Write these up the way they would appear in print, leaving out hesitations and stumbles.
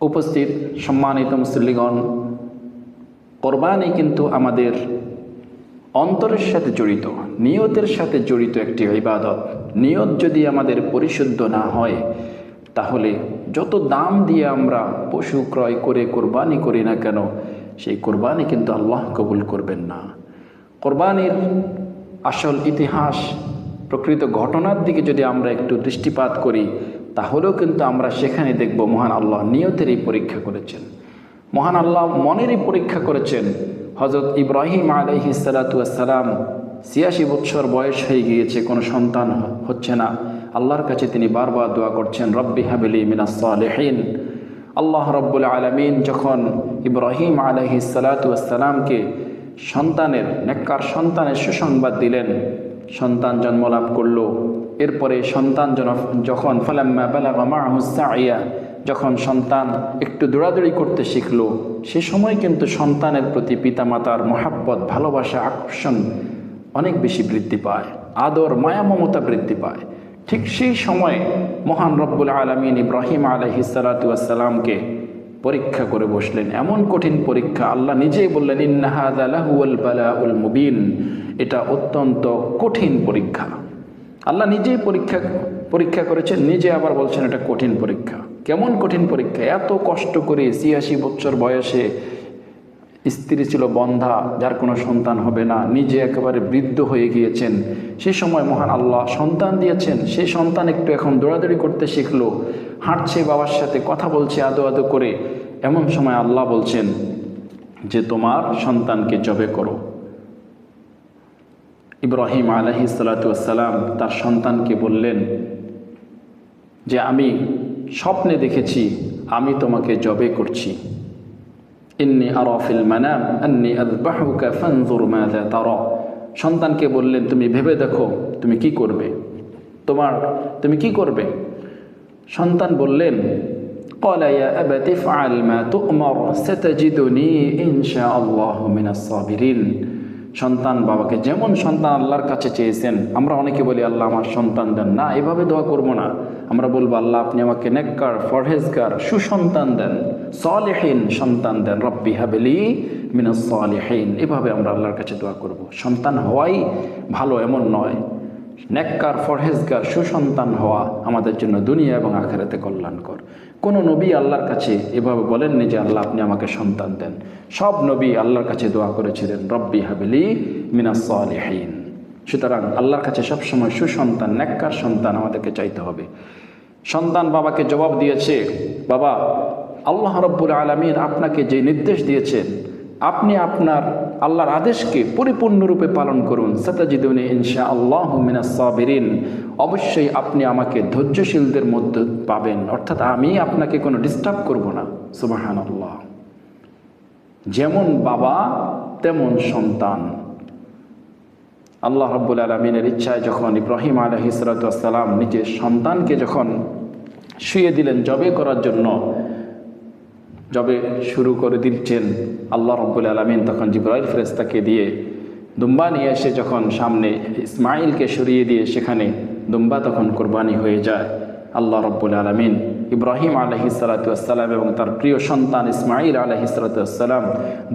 উপস্থিত সম্মানিত মুসল্লিগণ, কোরবানি কিন্তু আমাদের অন্তরের সাথে জড়িত, নিয়তের সাথে জড়িত একটি ইবাদত। নিয়ত যদি আমাদের পরিশুদ্ধ না হয়, তাহলে যত দাম দিয়ে আমরা পশু ক্রয় করে কোরবানি করি না কেন, সেই কোরবানি কিন্তু আল্লাহ কবুল করবেন না। কোরবানির আসল ইতিহাস, প্রকৃত ঘটনার দিকে যদি আমরা একটু দৃষ্টিপাত করি, তাহলেও কিন্তু আমরা সেখানে দেখব মহান আল্লাহ নিয়তেরই পরীক্ষা করেছেন, মহান আল্লাহ মনেরই পরীক্ষা করেছেন। হযরত ইব্রাহিম আলাইহিস সালাতু ওয়াস সালাম ৮৬ বছর বয়স হয়ে গিয়েছে, কোনো সন্তান হচ্ছে না। আল্লাহর কাছে তিনি বারবার দোয়া করছেন, রব্বি হাবলি মিনাস সালিহিন। আল্লাহ রব্বুল আলামিন যখন ইব্রাহিম আলাইহিস সালাতু ওয়াস সালামকে নেককার সন্তানের সুসংবাদ দিলেন, সন্তান জন্মলাভ করল। এরপরে সন্তান যখন ফালাম্মা বালাগা মাআহুস সাইয়া, যখন সন্তান একটু দৌড়াদৌড়ি করতে শিখল, সে সময় কিন্তু সন্তানের প্রতি পিতামাতার মহাব্বত, ভালোবাসা, আকর্ষণ অনেক বেশি বৃদ্ধি পায়, আদর, মায়া, মমতা বৃদ্ধি পায়। ঠিক সেই সময় মহান রব্বুল আলামিন ইব্রাহিম আলাইহিস সালাতু ওয়াস সালামকে পরীক্ষা করে বসলেন। এমন কঠিন পরীক্ষা, আল্লাহ নিজেই বললেন, ইন্না হাযা লাহুল বালাউল মুবিন, এটা অত্যন্ত কঠিন পরীক্ষা। আল্লাহ নিজেই পরীক্ষা করেছেন, নিজে আবার বলছেন এটা কঠিন পরীক্ষা। কেমন কঠিন পরীক্ষা? এত কষ্ট করে ৮৬ বছর বয়সে, স্ত্রী ছিল বন্ধা, যার কোনো সন্তান হবে না, নিজে একেবারে বৃদ্ধ হয়ে গিয়েছেন। সে সময় মহান আল্লাহ সন্তান দিয়েছেন। সেই সন্তান একটু এখন দৌড়াদৌড়ি করতে শিখলো, হাঁটছে, বাবার সাথে কথা বলছে আদো আদো করে। এমন সময় আল্লাহ বলছেন যে তোমার সন্তানকে জবে করো। ইব্রাহিম আলাইহিস সালাতু ওয়াস সালাম তার সন্তানকে বললেন যে আমি স্বপ্নে দেখেছি আমি তোমাকে জবে করছি। ইন্নী আরা ফিল মানাম আন্নী আযবাহুকা ফানজুর মাযা তারা। সন্তানকে বললেন, তুমি ভেবে দেখো তুমি কি করবে, তুমি কি করবে। সন্তান বললেন, ক্বালা ইয়া আবাতি ইফআল মা তু'মার সাতাজিদুনি ইনশাআল্লাহু মিনাস সাবিরিন। সন্তান বাবাকে যেমন সন্তান আল্লাহর কাছে চেয়েছেন, আমরা অনেকে বলি আল্লাহ আমার সন্তান দেন না, এভাবে দোয়া করব না। আমরা বলবো আল্লাহ আপনি আমাকে নেককার, পরহেজগার, সুসন্তান দেন, সালিহিন সন্তান দেন, রব্বি হাবলি মিনাস সালিহিন। এভাবে আমরা আল্লাহর কাছে দোয়া করব। সন্তান হওয়াই ভালো এমন নয়, নেককার, পরহেজগার, সুসন্তান হওয়া আমাদের জন্য দুনিয়া এবং আখিরাতে কল্যাণকর। কোনো নবী আল্লাহর কাছে এভাবে বলেননি যে আল্লাহ আপনি আমাকে সন্তান দেন। সব নবী আল্লাহর কাছে দোয়া করেছিলেন, রব্বি হাবলি মিনাস সালিহিন। সুতরাং আল্লাহর কাছে সবসময় সুসন্তান, নেককার সন্তান আমাদেরকে চাইতে হবে। সন্তান বাবাকে জবাব দিয়েছে, বাবা আল্লাহ রব্বুল আলামিন আপনাকে যে নির্দেশ দিয়েছেন, আপনি আপনার আল্লাহর আদেশকে পরিপূর্ণরূপে পালন করুন। সাতাজিদুনি ইনশাআল্লাহু মিনাস সাবিরিন, অবশ্যই আপনি আমাকে ধৈর্যশীলদের মধ্যে পাবেন, অর্থাৎ আমি আপনাকে কোনো ডিস্টার্ব করব না। সুবহানাল্লাহ। যেমন বাবা তেমন সন্তান। আল্লাহ রাব্বুল আলামিনের ইচ্ছায় যখন ইব্রাহিম আলাইহিস সালাতু ওয়াস সালাম নিজের সন্তানকে যখন শুইয়ে দিলেন জবে করার জন্য, জবে শুরু করে দিচ্ছেন, আল্লাহ রাব্বুল আলামিন তখন জিবরাইল ফেরেশতাকে দিয়ে দুম্বা নিয়ে এসে যখন সামনে ইসমাঈলকে সরিয়ে দিয়ে সেখানে দুম্বা তখন কোরবানি হয়ে যায়। আল্লাহ রাব্বুল আলামিন ইব্রাহিম আলাইহিস সালাতু ওয়াস সালাম এবং তার প্রিয় সন্তান ইসমাঈল আলাইহিস সালাতু ওয়াস সালাম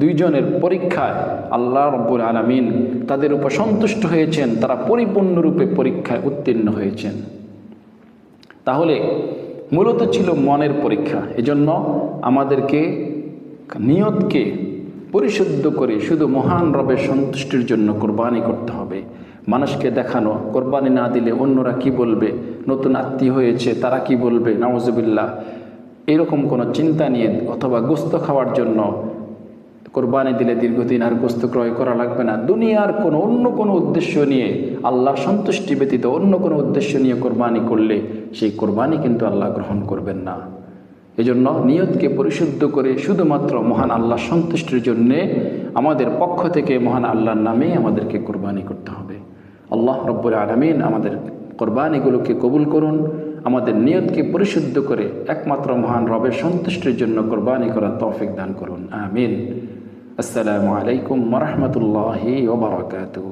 দুইজনের পরীক্ষায় আল্লাহ রাব্বুল আলামিন তাদের উপর সন্তুষ্ট হয়েছেন, তারা পরিপূর্ণরূপে পরীক্ষায় উত্তীর্ণ হয়েছেন। তাহলে মূলত ছিল মনের পরীক্ষা। এজন্য আমাদেরকে নিয়তকে পরিশুদ্ধ করে শুধু মহান রবের সন্তুষ্টির জন্য কোরবানি করতে হবে। মানুষকে দেখানো, কোরবানি না দিলে অন্যরা কি বলবে, নতুন আত্মীয় হয়েছে তারা কি বলবে, নাউজুবিল্লাহ, এরকম কোনো চিন্তা নিয়ে অথবা গোস্ত খাওয়ার জন্য কোরবানি দিলে দীর্ঘদিন আর গোস্ত ক্রয় করা লাগবে না, দুনিয়ার অন্য কোনো উদ্দেশ্য নিয়ে, আল্লাহর সন্তুষ্টি ব্যতীত অন্য কোনো উদ্দেশ্য নিয়ে কোরবানি করলে সেই কোরবানি কিন্তু আল্লাহ গ্রহণ করবেন না। এজন্য নিয়তকে পরিশুদ্ধ করে শুধুমাত্র মহান আল্লাহর সন্তুষ্টির জন্যে আমাদের পক্ষ থেকে মহান আল্লাহর নামে আমাদেরকে কোরবানি করতে হবে। আল্লাহ রব্বুল আলামিন আমাদের কোরবানিগুলোকে কবুল করুন, আমাদের নিয়তকে পরিশুদ্ধ করে একমাত্র মহান রবের সন্তুষ্টির জন্য কোরবানি করার তৌফিক দান করুন। আমিন। আসসালামু আলাইকুম ওয়া রাহমাতুল্লাহি ওয়া বারাকাতুহু।